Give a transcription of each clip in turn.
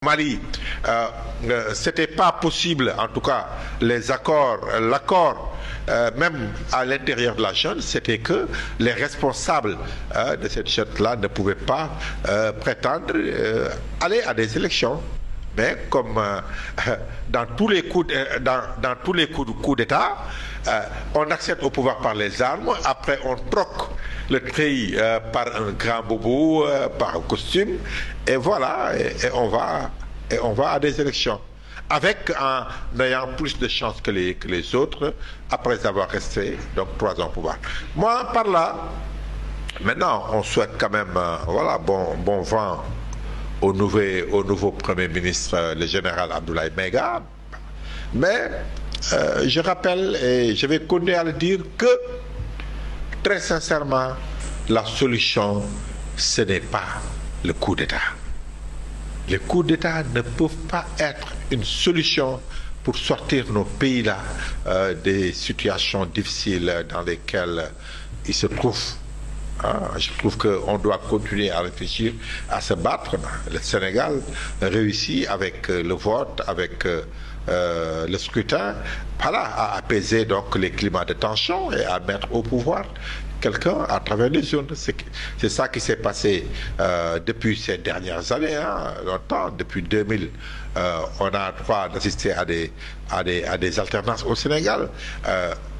Mali, c'était pas possible, en tout cas, l'accord, même à l'intérieur de la junte, c'était que les responsables de cette junte-là ne pouvaient pas prétendre aller à des élections. Mais comme dans tous les coups d'État, on accède au pouvoir par les armes, après on troque le treillis par un grand boubou, par un costume, et voilà, et on va à des élections. En ayant plus de chances que les autres, après avoir resté donc 3 ans au pouvoir. Moi, par là, maintenant, on souhaite quand même bon vent au nouveau Premier ministre, le général Abdoulaye Maïga. Mais je rappelle, et je vais continuer à le dire, que très sincèrement, la solution, ce n'est pas le coup d'État. Les coups d'État ne peuvent pas être une solution pour sortir nos pays-là des situations difficiles dans lesquelles ils se trouvent. Je trouve qu'on doit continuer à réfléchir, à se battre. Le Sénégal réussit avec le vote, avec le scrutin, à apaiser donc les climats de tension et à mettre au pouvoir quelqu'un à travers les zones. C'est ça qui s'est passé depuis ces dernières années, longtemps. Depuis 2000, on a droit d'assister à des alternances au Sénégal.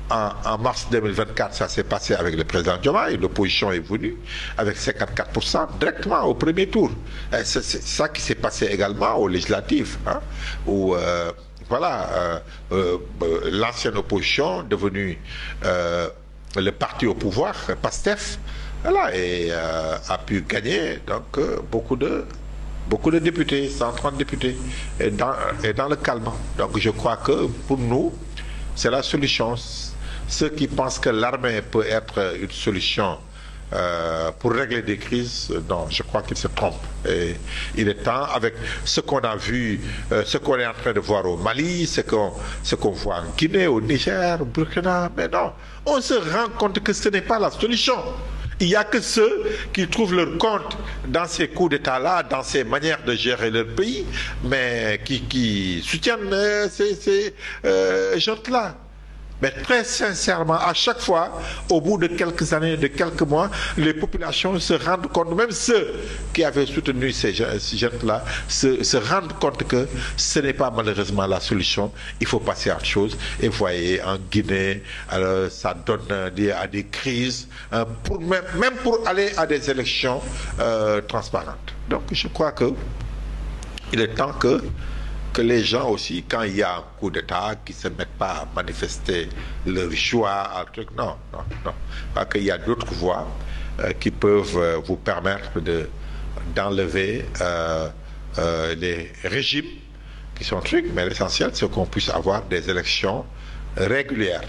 En mars 2024, ça s'est passé avec le président Diomaye. L'opposition est venue avec 54% directement au premier tour. C'est ça qui s'est passé également aux législatives, où l'ancienne opposition devenue le parti au pouvoir, PASTEF, a pu gagner donc beaucoup de députés, 130 députés, et dans le calme. Donc je crois que pour nous, c'est la solution. Ceux qui pensent que l'armée peut être une solution pour régler des crises, non, je crois qu'ils se trompent. Et il est temps, avec ce qu'on a vu, ce qu'on est en train de voir au Mali, ce qu'on voit en Guinée, au Niger, au Burkina, mais non, on se rend compte que ce n'est pas la solution. Il n'y a que ceux qui trouvent leur compte dans ces coups d'État-là, dans ces manières de gérer leur pays, mais qui soutiennent ces gens-là. Mais très sincèrement, à chaque fois, au bout de quelques années, de quelques mois, les populations se rendent compte, même ceux qui avaient soutenu ces gens-là, se rendent compte que ce n'est pas malheureusement la solution. Il faut passer à autre chose. Et vous voyez, en Guinée, alors, ça donne lieu à des crises, même pour aller à des élections transparentes. Donc je crois que il est temps que les gens aussi, quand il y a un coup d'État, qui ne se mettent pas à manifester leur choix, non. Parce qu'il y a d'autres voies qui peuvent vous permettre d'enlever les régimes qui sont trucs, mais l'essentiel, c'est qu'on puisse avoir des élections régulières.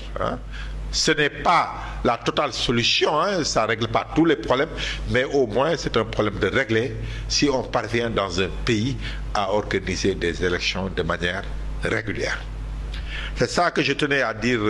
Ce n'est pas la totale solution, ça ne règle pas tous les problèmes, mais au moins c'est un problème de régler si on parvient dans un pays à organiser des élections de manière régulière. C'est ça que je tenais à dire.